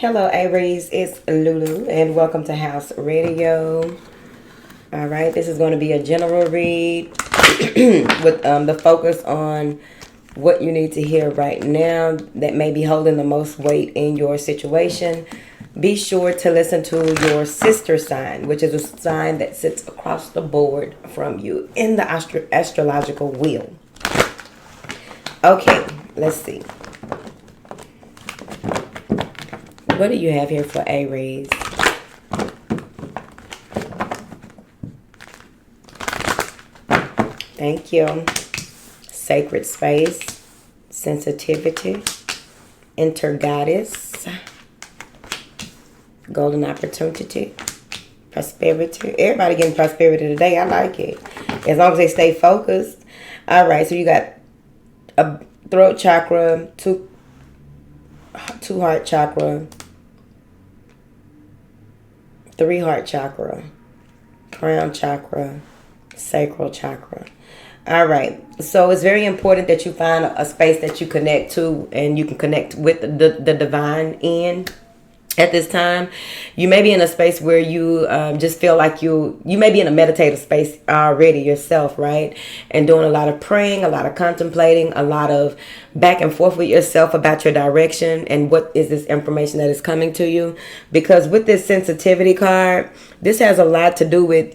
Hello, Aries. It's Lulu, and welcome to House Radio. All right, this is going to be a general read with the focus on what you need to hear right now that may be holding the most weight in your situation. Be sure to listen to your sister sign, which is a sign that sits across the board from you in the astrological wheel. Okay, let's see. What do you have here for Aries? Thank you. Sacred space, sensitivity, intergoddess, golden opportunity, prosperity. Everybody getting prosperity today. I like it. As long as they stay focused. All right, so you got a throat chakra, two heart chakra, 3 heart chakra, crown chakra, sacral chakra. All right. So it's very important that you find a space that you connect to and you can connect with the divine in. At this time, you may be in a space where you just feel like you may be in a meditative space already yourself, right? And doing a lot of praying, a lot of contemplating, a lot of back and forth with yourself about your direction and what is this information that is coming to you. Because with this sensitivity card, this has a lot to do with,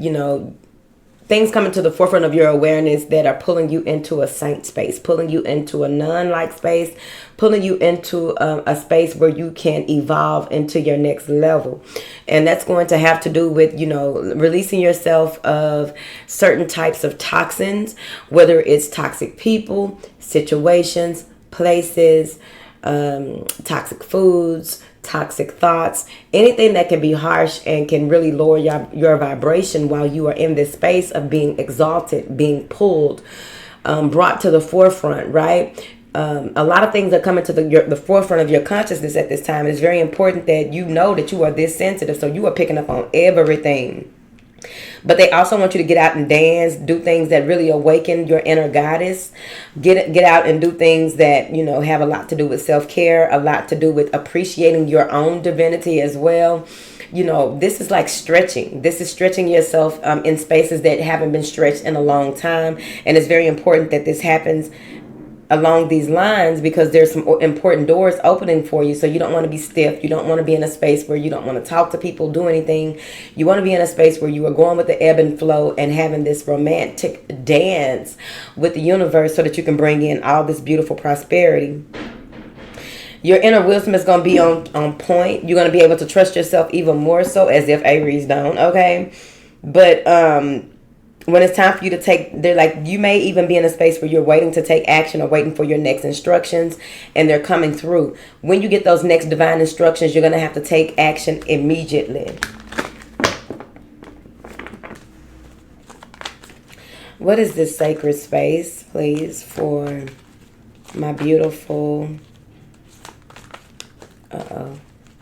things coming to the forefront of your awareness that are pulling you into a saint space, pulling you into a nun-like space, pulling you into a space where you can evolve into your next level. And that's going to have to do with, releasing yourself of certain types of toxins, whether it's toxic people, situations, places, toxic foods, toxic thoughts, anything that can be harsh and can really lower your vibration while you are in this space of being exalted, being pulled, brought to the forefront, right? A lot of things are coming to the forefront of your consciousness at this time. It's very important that you know that you are this sensitive, so you are picking up on everything. But they also want you to get out and dance, do things that really awaken your inner goddess. Get out and do things that, have a lot to do with self-care, a lot to do with appreciating your own divinity as well. This is like stretching. This is stretching yourself in spaces that haven't been stretched in a long time. And it's very important that this happens along these lines because there's some important doors opening for you. So you don't want to be stiff. You don't want to be in a space where you don't want to talk to people, do anything. You want to be in a space where you are going with the ebb and flow and having this romantic dance with the universe so that you can bring in all this beautiful prosperity. Your inner wisdom is going to be on point. You're going to be able to trust yourself even more so, as if Aries don't, okay? But when it's time for you to you may even be in a space where you're waiting to take action or waiting for your next instructions, and they're coming through. When you get those next divine instructions, you're going to have to take action immediately. What is this sacred space, please, for my beautiful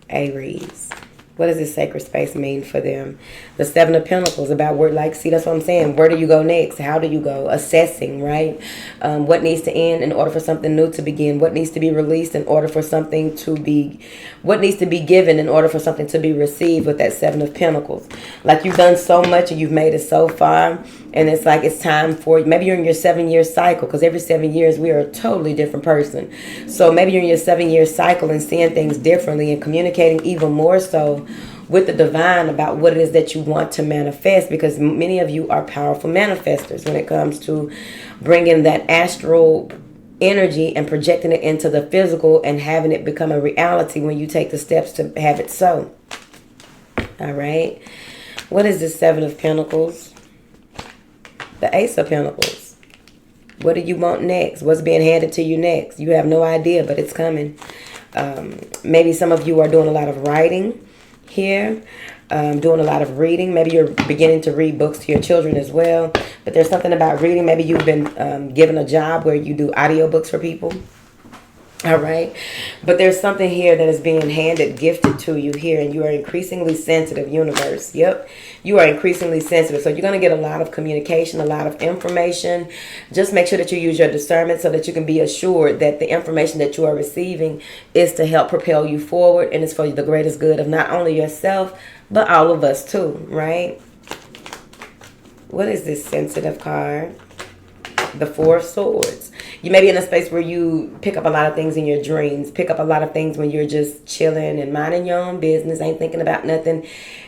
Aries? What does this sacred space mean for them? The 7 of Pentacles, about where, see, that's what I'm saying. Where do you go next? How do you go? Assessing, right? What needs to end in order for something new to begin? What needs to be released in order for something to be... What needs to be given in order for something to be received with that 7 of Pentacles? Like you've done so much and you've made it so far. And it's like it's time for... Maybe you're in your 7-year cycle, because every 7 years we are a totally different person. So maybe you're in your 7-year cycle and seeing things differently and communicating even more so with the divine about what it is that you want to manifest, because many of you are powerful manifestors when it comes to bringing that astral energy and projecting it into the physical and having it become a reality when you take the steps to have it so. All right. What is the 7 of Pentacles? The Ace of Pentacles. What do you want next? What's being handed to you next? You have no idea, but it's coming. Maybe some of you are doing a lot of writing here, doing a lot of reading. Maybe you're beginning to read books to your children as well. But there's something about reading. Maybe you've been given a job where you do audiobooks for people. All right. But there's something here that is being handed, gifted to you here, and you are increasingly sensitive, universe. Yep. You are increasingly sensitive. So you're going to get a lot of communication, a lot of information. Just make sure that you use your discernment so that you can be assured that the information that you are receiving is to help propel you forward, and it's for the greatest good of not only yourself, but all of us too, right? What is this sensitive card? The Four of Swords. You may be in a space where you pick up a lot of things in your dreams, pick up a lot of things when you're just chilling and minding your own business, ain't thinking about nothing,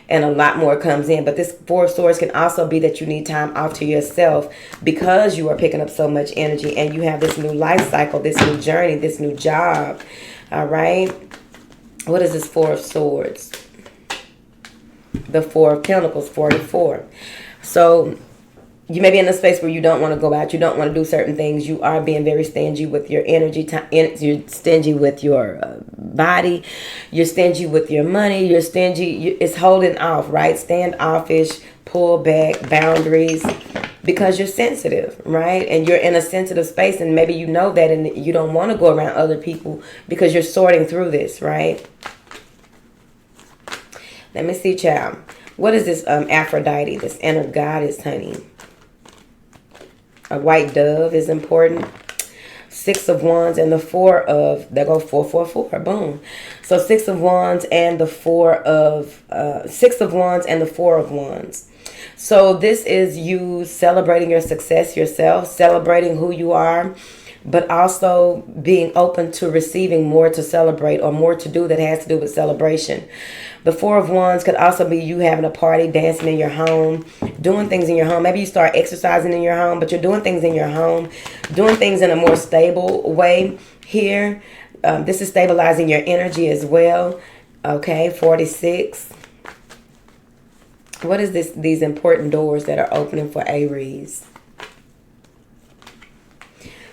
and a lot more comes in. But this Four of Swords can also be that you need time off to yourself because you are picking up so much energy and you have this new life cycle, this new journey, this new job. All right. What is this Four of Swords? The Four of Pentacles, 44. So you may be in a space where you don't want to go out. You don't want to do certain things. You are being very stingy with your energy. You're stingy with your body. You're stingy with your money. You're stingy. It's holding off, right? Standoffish, pull back, boundaries, because you're sensitive, right? And you're in a sensitive space, and maybe you know that, and you don't want to go around other people because you're sorting through this, right? Let me see, child. What is this Aphrodite, this inner goddess, honey? A white dove is important. Six of Wands and the Four of, there go 444, boom. So Six of Wands and the Four of, Six of Wands and the Four of Wands. So this is you celebrating your success yourself, celebrating who you are, but also being open to receiving more to celebrate or more to do that has to do with celebration. The Four of Wands could also be you having a party, dancing in your home, doing things in your home. Maybe you start exercising in your home, but you're doing things in your home, doing things in a more stable way here. This is stabilizing your energy as well. Okay, 46. What is this? These important doors that are opening for Aries.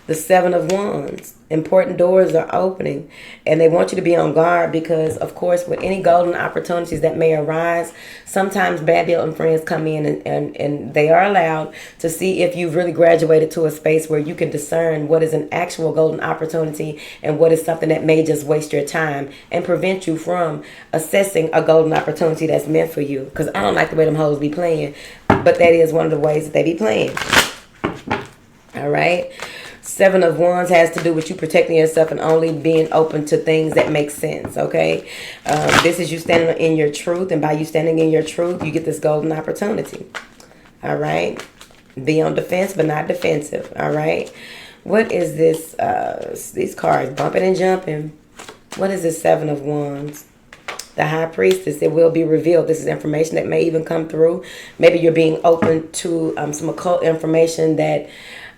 The Seven of Wands. Important doors are opening, and they want you to be on guard because, of course, with any golden opportunities that may arise, sometimes Babylon friends come in and they are allowed to see if you've really graduated to a space where you can discern what is an actual golden opportunity and what is something that may just waste your time and prevent you from assessing a golden opportunity that's meant for you. Because I don't like the way them hoes be playing, but that is one of the ways that they be playing. All right. Seven of Wands has to do with you protecting yourself and only being open to things that make sense, okay? This is you standing in your truth, and by you standing in your truth, you get this golden opportunity, all right? Be on defense, but not defensive, all right? What is this? These cards, bumping and jumping. What is this Seven of Wands? The High Priestess. It will be revealed. This is information that may even come through. Maybe you're being open to some occult information that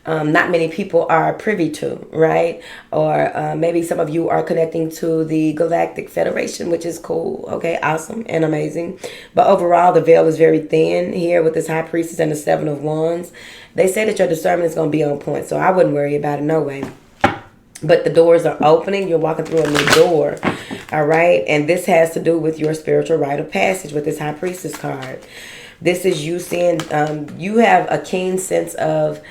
not many people are privy to, right? Or maybe some of you are connecting to the Galactic Federation, which is cool, okay, awesome and amazing. But overall, the veil is very thin here with this High Priestess and the Seven of Wands. They say that your discernment is going to be on point, so I wouldn't worry about it, no way. But the doors are opening. You're walking through a new door, all right? And this has to do with your spiritual rite of passage with this High Priestess card. This is you seeing, you have a keen sense of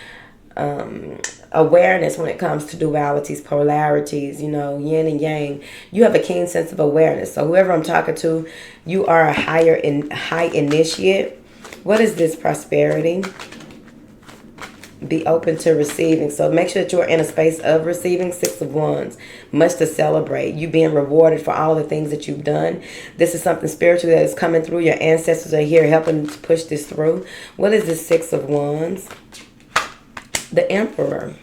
awareness when it comes to dualities, polarities, you know, yin and yang. You have a keen sense of awareness. So whoever I'm talking to, you are a high initiate. What is this? Prosperity. Be open to receiving. So make sure that you are in a space of receiving. Six of Wands. Much to celebrate. You being rewarded for all the things that you've done. This is something spiritual that is coming through. Your ancestors are here helping to push this through. What is this Six of Wands? The Emperor.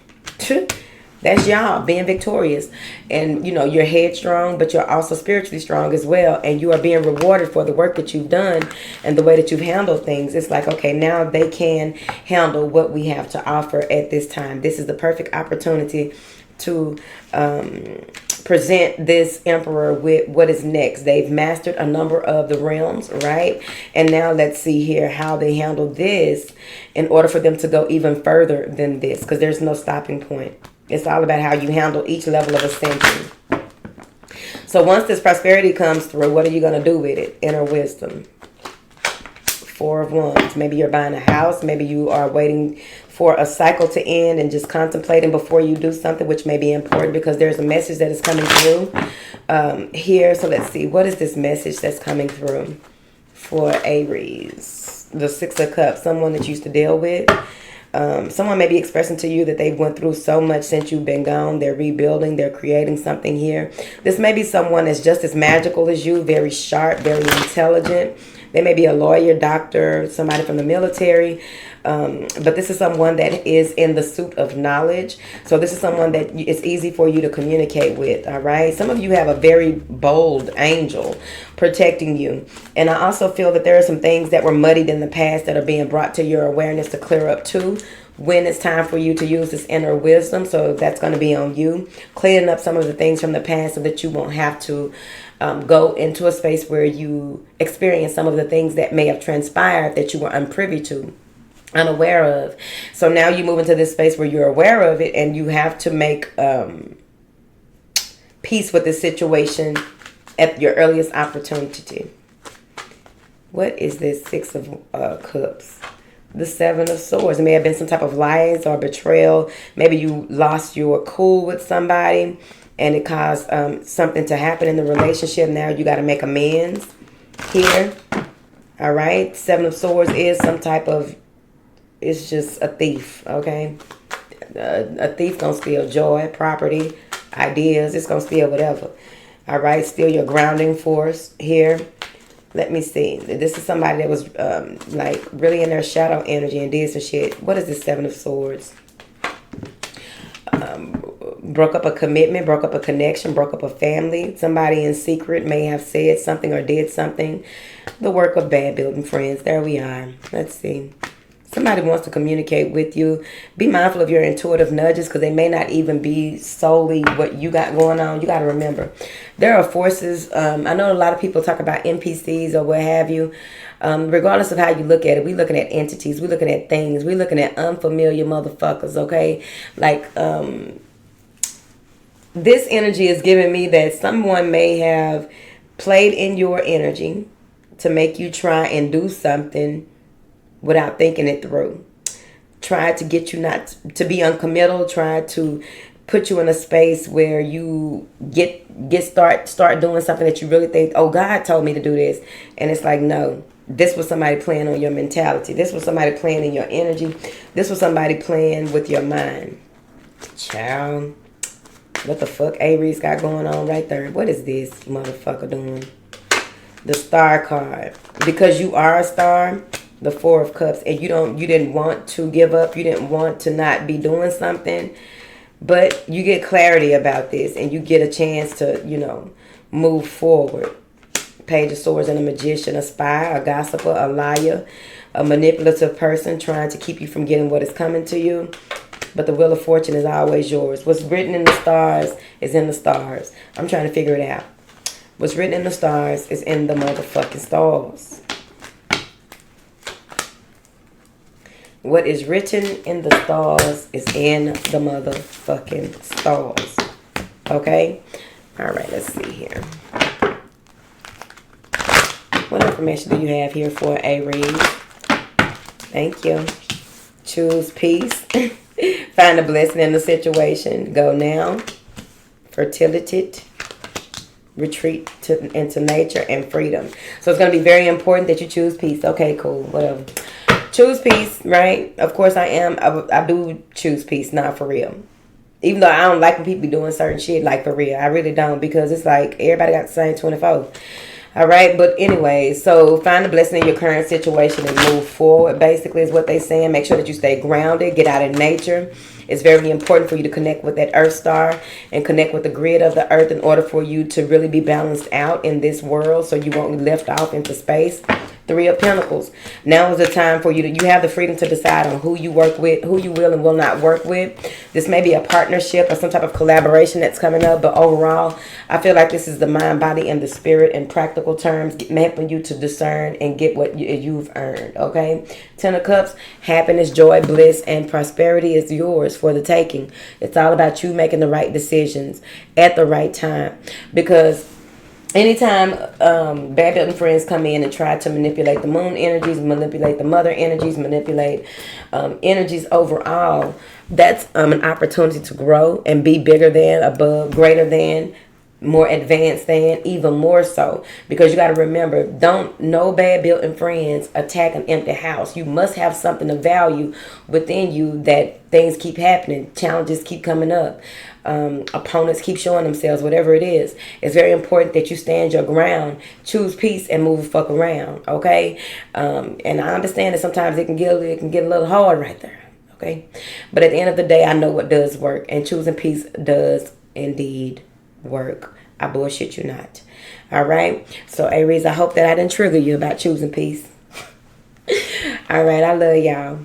That's y'all being victorious. And, you know, you're headstrong, but you're also spiritually strong as well. And you are being rewarded for the work that you've done and the way that you've handled things. It's like, okay, now they can handle what we have to offer at this time. This is the perfect opportunity to present this Emperor with what is next. They've mastered a number of the realms, right? And now let's see here how they handle this in order for them to go even further than this, because there's no stopping point. It's all about how you handle each level of ascension. So once this prosperity comes through, what are you going to do with it? Inner wisdom. Four of Wands. Maybe you're buying a house. Maybe you are waiting for a cycle to end and just contemplating before you do something, which may be important because there's a message that is coming through here. So let's see. What is this message that's coming through for Aries? The Six of Cups. Someone that you used to deal with. Someone may be expressing to you that they went through so much since you've been gone. They're rebuilding. They're creating something here. This may be someone that's just as magical as you, very sharp, very intelligent. They may be a lawyer, doctor, somebody from the military. But this is someone that is in the suit of knowledge. So this is someone that it's easy for you to communicate with, all right? Some of you have a very bold angel protecting you. And I also feel that there are some things that were muddied in the past that are being brought to your awareness to clear up too when it's time for you to use this inner wisdom. So that's going to be on you. Cleaning up some of the things from the past so that you won't have to go into a space where you experience some of the things that may have transpired that you were unprivy to, unaware of. So now you move into this space where you're aware of it and you have to make peace with the situation at your earliest opportunity. What is this Six of Cups? The Seven of Swords. It may have been some type of lies or betrayal. Maybe you lost your cool with somebody and it caused something to happen in the relationship. Now you got to make amends here. All right. Seven of Swords is some type of, it's just a thief, okay? A thief gonna steal joy, property, ideas. It's gonna steal whatever. All right, steal your grounding force here. Let me see. This is somebody that was like really in their shadow energy and did some shit. What is this Seven of Swords? Broke up a commitment, broke up a connection, broke up a family. Somebody in secret may have said something or did something. The work of bad building friends. There we are. Let's see. Somebody wants to communicate with you. Be mindful of your intuitive nudges because they may not even be solely what you got going on. You got to remember, there are forces. I know a lot of people talk about NPCs or what have you. Regardless of how you look at it, we looking at entities. We looking at things. We looking at unfamiliar motherfuckers, okay? Like, this energy is giving me that someone may have played in your energy to make you try and do something without thinking it through. Try to get you not to be uncommittal. Try to put you in a space where you start doing something that you really think, oh, God told me to do this. And it's like, no, this was somebody playing on your mentality. This was somebody playing in your energy. This was somebody playing with your mind. Child, what the fuck Aries got going on right there? What is this motherfucker doing? The Star card. Because you are a star, the Four of Cups, and you didn't want to give up. You didn't want to not be doing something. But you get clarity about this and you get a chance to, move forward. Page of Swords and a magician, a spy, a gossiper, a liar, a manipulative person trying to keep you from getting what is coming to you. But the Wheel of Fortune is always yours. What's written in the stars is in the stars. I'm trying to figure it out. What's written in the stars is in the motherfucking stars. What is written in the stars is in the motherfucking stars. Okay? All right, let's see here. What information do you have here for Aries? Thank you. Choose peace. Find a blessing in the situation. Go now. Fertility. Retreat into nature and freedom. So it's going to be very important that you choose peace. Okay, cool. Whatever. Choose peace, right? Of course I do choose peace, not for real. Even though I don't like when people be doing certain shit, like for real. I really don't, because it's like everybody got the same 24. All right, but anyway, so find a blessing in your current situation and move forward, basically is what they're saying. Make sure that you stay grounded, get out in nature. It's very important for you to connect with that earth star and connect with the grid of the earth in order for you to really be balanced out in this world so you won't be left off into space. Three of Pentacles. Now is the time for you have the freedom to decide on who you work with, who you will and will not work with. This may be a partnership or some type of collaboration that's coming up, but overall, I feel like this is the mind, body, and the spirit in practical terms, helping you to discern and get what you've earned, okay? Ten of Cups, happiness, joy, bliss, and prosperity is yours for the taking. It's all about you making the right decisions at the right time, because Anytime bad building friends come in and try to manipulate the moon energies, manipulate the mother energies, manipulate energies overall, that's an opportunity to grow and be bigger than, above, greater than, more advanced than, even more so. Because you got to remember, don't no bad built-in friends attack an empty house. You must have something of value within you, that things keep happening, challenges keep coming up, opponents keep showing themselves, whatever it is. It's very important that you stand your ground, choose peace, and move the fuck around. Okay. And I understand that sometimes it can get a little hard right there. Okay. But at the end of the day, I know what does work, and choosing peace does indeed work. I bullshit you not. All right. So Aries, I hope that I didn't trigger you about choosing peace. All right. I love y'all.